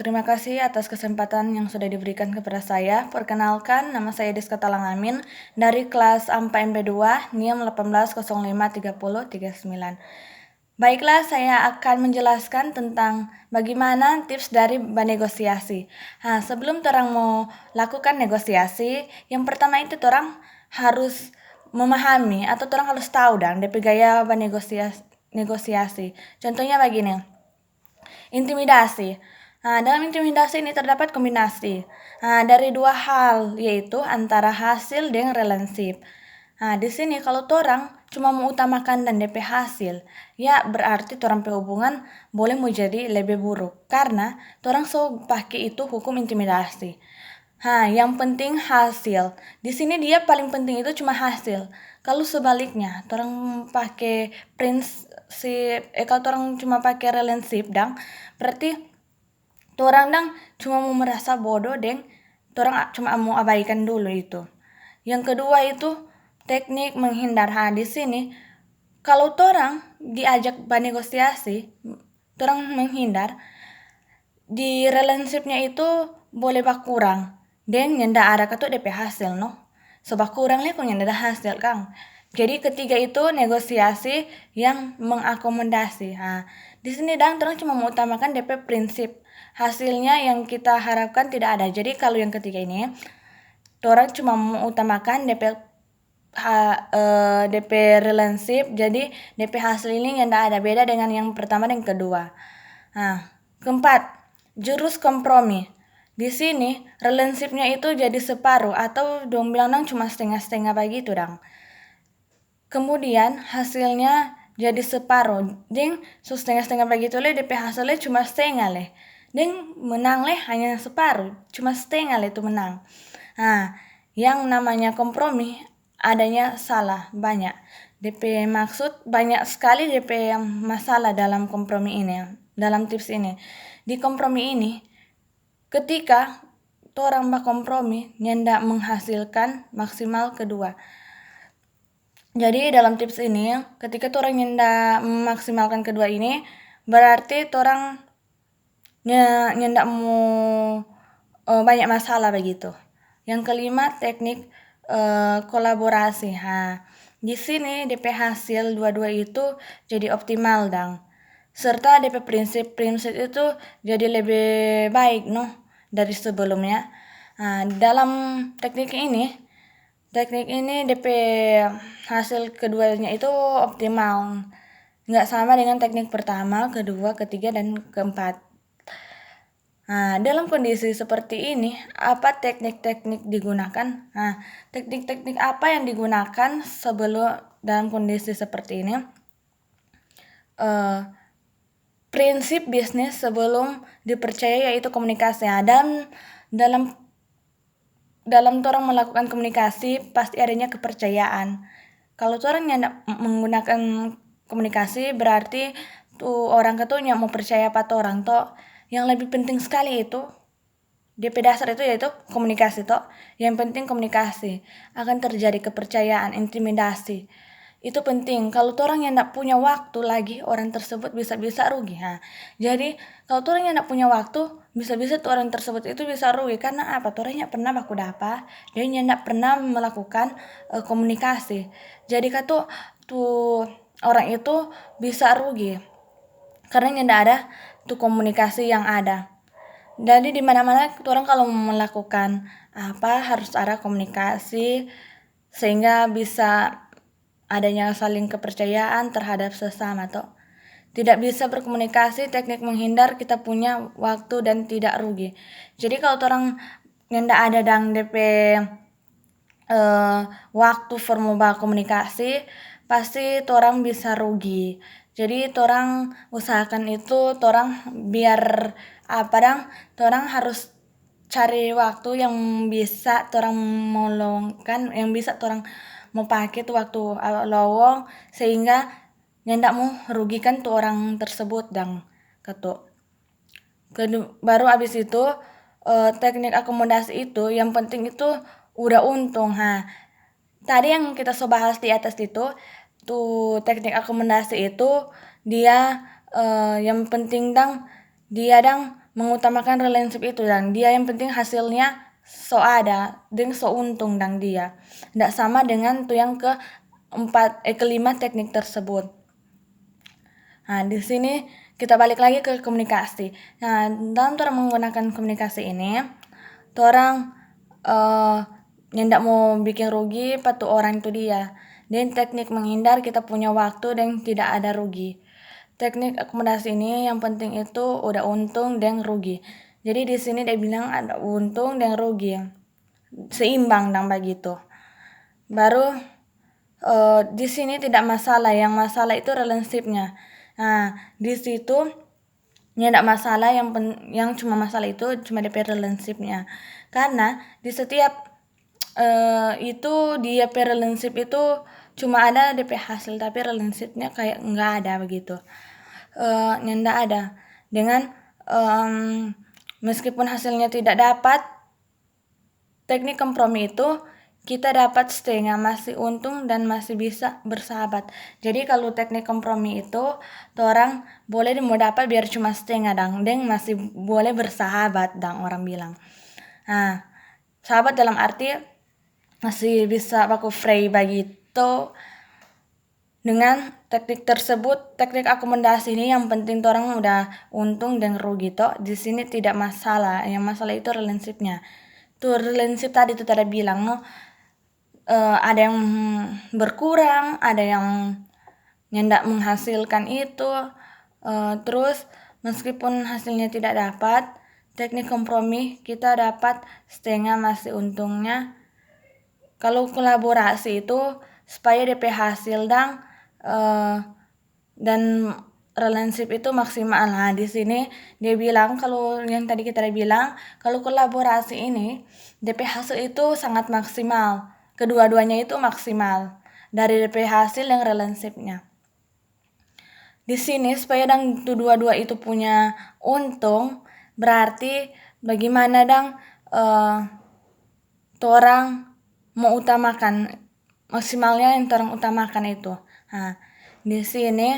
Terima kasih atas kesempatan yang sudah diberikan kepada saya. Perkenalkan, nama saya Diska Talangamin dari kelas AMPA MP2 NIM 18053039. Baiklah, saya akan menjelaskan tentang bagaimana tips dari bernegosiasi. Sebelum orang mau lakukan negosiasi, yang pertama itu orang harus memahami atau orang harus tahu dan DP gaya bernegosiasi. Contohnya begini, intimidasi. Dalam intimidasi ini terdapat kombinasi dari dua hal, yaitu antara hasil dan relationship. Di sini kalau orang cuma mengutamakan dan DP hasil, ya berarti orang pe hubungan boleh menjadi lebih buruk karena orang so pakai itu hukum intimidasi. Yang penting hasil. Di sini dia paling penting itu cuma hasil. Kalau sebaliknya, orang pakai prinsip, kalau orang cuma pakai relationship dang, berarti orang dang cuma mau merasa bodoh deng, orang cuma mau abaikan dulu itu. Yang kedua itu teknik menghindar. Di sini kalau orang diajak bernegosiasi, orang menghindar, di relationshipnya itu boleh berkurang dan nyenda ada katu DP hasil no. So berkurang leh kok nyenda ada hasil kang. Jadi ketiga itu negosiasi yang mengakomodasi. Di sini orang cuma mengutamakan DP prinsip. Hasilnya yang kita harapkan tidak ada. Jadi kalau yang ketiga ini, orang cuma mengutamakan DP relationship, jadi DP hasil ini yang tidak ada, beda dengan yang pertama dan kedua. Keempat, jurus kompromi. Di sini relationshipnya itu jadi separuh atau dong bilang cuma setengah-setengah begitu dong. Kemudian hasilnya jadi separuh, ding setengah-setengah begitu leh DP hasilnya cuma setengah leh. Ding menang leh hanya separuh, cuma setengah leh itu menang. Yang namanya kompromi adanya salah banyak. DP maksud banyak sekali DP masalah dalam kompromi ini, dalam tips ini. Di kompromi ini, ketika orang berkompromi nyenda menghasilkan maksimal kedua. Jadi dalam tips ini, ketika orang nyenda memaksimalkan kedua ini, berarti orang nyenda mau banyak masalah begitu. Yang kelima, teknik kolaborasi. Di sini DP hasil dua-dua itu jadi optimal dang. Serta DP prinsip-prinsip itu jadi lebih baik dari sebelumnya. Dalam teknik ini DP hasil keduanya itu optimal. Nggak sama dengan teknik pertama, kedua, ketiga, dan keempat. Dalam kondisi seperti ini, apa teknik-teknik digunakan? Teknik-teknik apa yang digunakan sebelum dalam kondisi seperti ini? Prinsip bisnis sebelum dipercaya yaitu komunikasi. Dalam orang melakukan komunikasi pasti adanya kepercayaan. Kalau orang yang menggunakan komunikasi berarti tuh orang ketunya mau percaya pada orang toh. Yang lebih penting sekali itu DP dasar itu yaitu komunikasi toh. Yang penting komunikasi, akan terjadi kepercayaan, intimidasi. Itu penting. Kalau orang yang tidak punya waktu lagi, orang tersebut bisa-bisa rugi. Jadi kalau orang yang tidak punya waktu, bisa-bisa tuh orang tersebut itu bisa rugi karena apa? Orangnya pernah baku dapa, dia tidak pernah melakukan komunikasi. Jadi tuh orang itu bisa rugi karena tidak ada tuh komunikasi yang ada. Jadi di mana-mana orang kalau melakukan apa harus ada komunikasi sehingga bisa adanya saling kepercayaan terhadap sesama toh. Tidak bisa berkomunikasi, teknik menghindar, kita punya waktu dan tidak rugi. Jadi kalau orang nggak ada dang DP waktu formuba komunikasi, pasti orang bisa rugi. Jadi orang usahakan itu orang biar orang harus cari waktu yang bisa orang meluangkan, yang bisa orang mau pakai tuh waktu lowong sehingga ndak mau rugikan tuh orang tersebut dang ketuk. Baru abis itu teknik akomodasi itu yang penting itu udah untung. Tadi yang kita bahas di atas itu tuh teknik akomodasi itu dia yang penting dia mengutamakan relationship itu dan dia yang penting hasilnya so ada dan so untung dan dia tidak sama dengan tuh yang kelima teknik tersebut. Nah, di sini kita balik lagi ke komunikasi. Nah, dalam orang menggunakan komunikasi ini, orang yang tidak mau bikin rugi patu orang itu dia. Dan teknik menghindar kita punya waktu dan tidak ada rugi. Teknik akomodasi ini yang penting itu udah untung dan rugi. Jadi di sini dia bilang ada untung dan rugi, seimbang dan begitu. Baru di sini tidak masalah, yang masalah itu relationship-nya. Nah, di situ tidak masalah, yang cuma masalah itu cuma DP relationship-nya. Karena di setiap itu dia relationship itu cuma ada DP hasil tapi relationship-nya kayak nggak ada begitu. Nggak ada. Dengan meskipun hasilnya tidak dapat, teknik kompromi itu kita dapat setengah, masih untung dan masih bisa bersahabat. Jadi kalau teknik kompromi itu orang boleh mau dapat biar cuma setengah dan masih boleh bersahabat dan orang bilang. Nah, sahabat dalam arti masih bisa baku free begitu. Dengan teknik tersebut, teknik akomodasi ini yang penting orang udah untung dan rugi toh. Di sini tidak masalah, yang masalah itu relationship-nya. Tuh relationship tadi tuh tadi bilang no, ada yang berkurang, ada yang tidak menghasilkan itu. Terus meskipun hasilnya tidak dapat, teknik kompromi kita dapat setengah masih untungnya. Kalau kolaborasi itu supaya DP hasil dan relationship itu maksimal. Nah, di sini dia bilang kalau yang tadi kita bilang kalau kolaborasi ini DP hasil itu sangat maksimal. Kedua-duanya itu maksimal dari DP hasil yang relationship-nya. Di sini supaya dua-dua itu punya untung, berarti bagaimana orang mau utamakan maksimalnya yang orang utamakan itu. Nah, di sini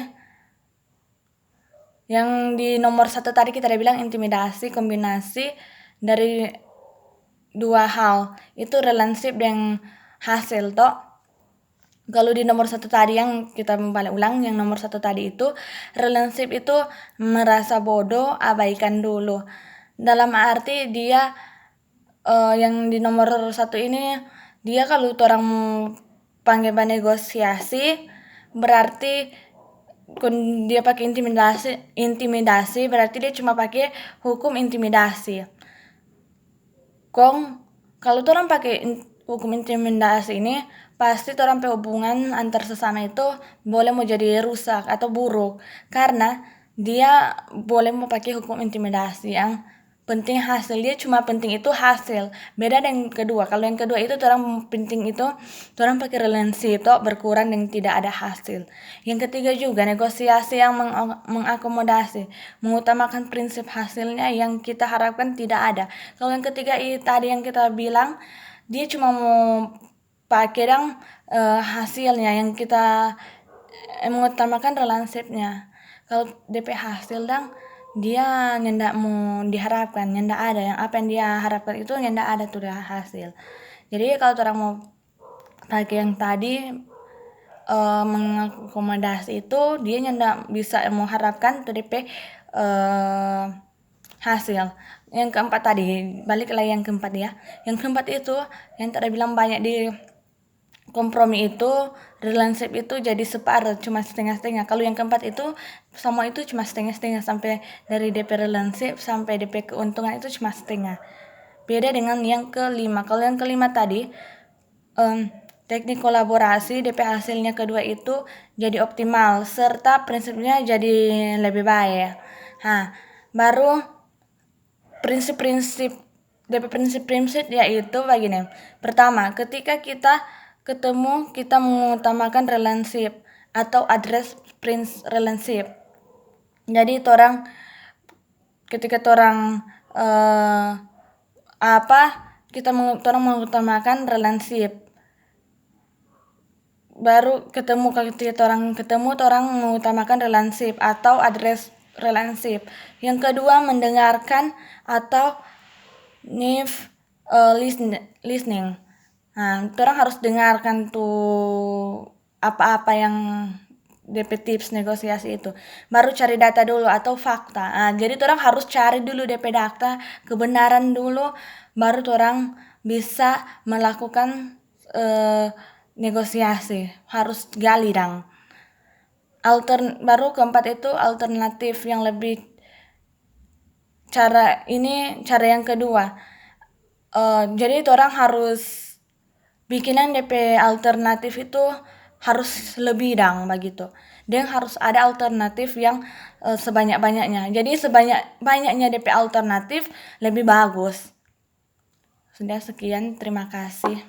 yang di nomor 1 tadi kita bilang intimidasi, kombinasi dari dua hal itu relationship dan hasil toh. Kalau di nomor 1 tadi yang kita balik ulang, yang nomor 1 tadi itu relationship itu merasa bodoh, abaikan dulu. Dalam arti dia yang di nomor 1 ini dia kalau orang panggil negosiasi berarti dia pakai intimidasi berarti dia cuma pakai hukum intimidasi. Kalau orang pakai hukum intimidasi ini pasti orang hubungan antar sesama itu boleh mau jadi rusak atau buruk karena dia boleh mau pakai hukum intimidasi yang penting hasil, dia cuma penting itu hasil. Beda dengan kedua. Kalau yang kedua itu orang penting itu orang pakai relensi itu berkurang dan tidak ada hasil. Yang ketiga juga negosiasi yang mengakomodasi, mengutamakan prinsip hasilnya yang kita harapkan tidak ada. Kalau yang ketiga tadi yang kita bilang dia cuma mau pakai hasilnya yang kita mengutamakan relansipnya. Kalau DP hasil dia nyendak mau diharapkan, nyendak ada yang apa yang dia harapkan itu nyendak ada tuh dia hasil. Jadi kalau orang mau pakai yang tadi mengakomodasi itu dia nyendak bisa mengharapkan tuh DP hasil. Yang keempat tadi balik lagi yang keempat ya. Yang keempat itu yang tadi bilang banyak di kompromi itu relationship itu jadi separuh cuma setengah-setengah. Kalau yang keempat itu semua itu cuma setengah-setengah sampai dari DP relationship sampai DP keuntungan itu cuma setengah. Beda dengan yang kelima. Kalau yang kelima tadi teknik kolaborasi DP hasilnya kedua itu jadi optimal serta prinsipnya jadi lebih baik. Nah, baru prinsip-prinsip DP prinsip-prinsip yaitu begini. Pertama, ketika kita ketemu kita mengutamakan relationship atau address relationship. Jadi orang ketika orang kita mengutamakan relationship. Baru ketika orang mengutamakan relationship atau address relationship. Yang kedua, mendengarkan atau listening. Nah, orang harus dengarkan tuh apa-apa yang DP tips negosiasi itu. Baru cari data dulu atau fakta. Nah, jadi orang harus cari dulu DP data, kebenaran dulu, baru orang bisa melakukan negosiasi. Harus gali dong. Baru keempat itu alternatif yang lebih cara yang kedua. Jadi orang harus bikinan DP alternatif itu harus lebih dong begitu. Dan harus ada alternatif yang sebanyak-banyaknya. Jadi sebanyak-banyaknya DP alternatif lebih bagus. Sudah sekian, terima kasih.